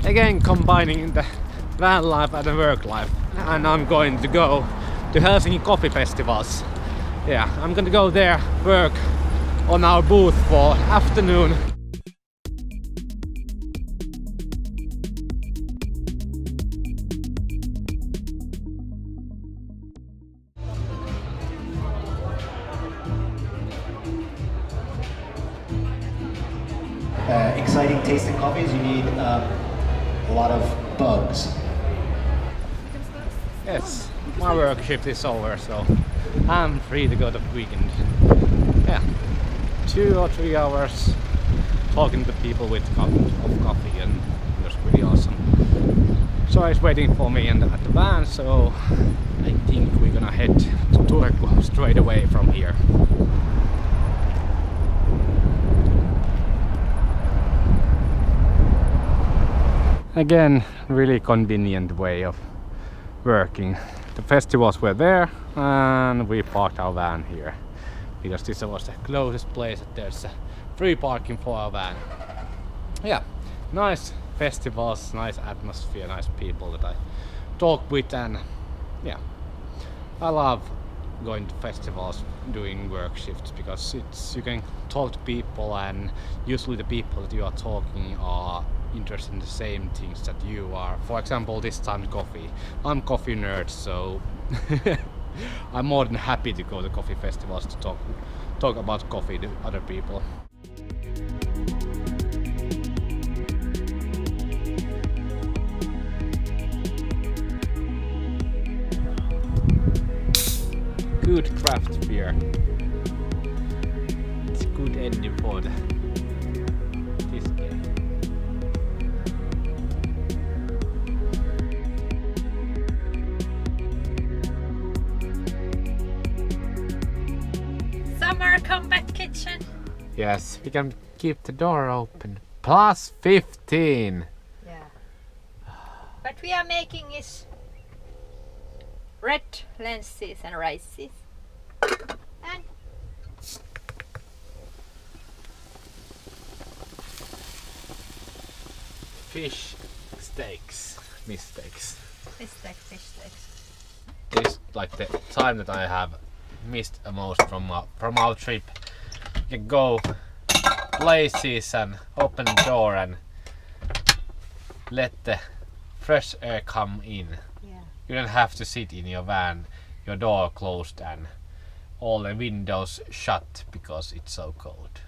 again combining the van life and the work life, and I'm going to go to Helsinki Coffee Festivals. Yeah, I'm gonna go there, work on our booth for afternoon. Exciting tasting coffees, you need a lot of bugs. Yes, my work shift is over, so I'm free to go to the weekend. Yeah, 2 or 3 hours talking to people with cup of coffee, and it was pretty awesome. So it's waiting for me at the van, so I think we're gonna head to Turku straight away from here. Again, really convenient way of working. The festivals were there and we parked our van here because this was the closest place that there's free parking for our van. Yeah, nice festivals, nice atmosphere, nice people that I talk with, and yeah, I love going to festivals doing work shifts because you can talk to people, and usually the people that you are talking are interested in the same things that you are. For example, this time coffee. I'm coffee nerd, so I'm more than happy to go to coffee festivals to talk about coffee to other people. Good craft beer. It's a good ending for this day. Summer combat kitchen. Yes, we can keep the door open. Plus 15. Yeah. What we are making is red lenses and rices. And Fish steaks. Mistakes. fish steaks. This is like the time that I have missed the most from our trip. You can go places and open the door and let the fresh air come in. Yeah. You don't have to sit in your van, your door closed and all the windows shut because it's so cold.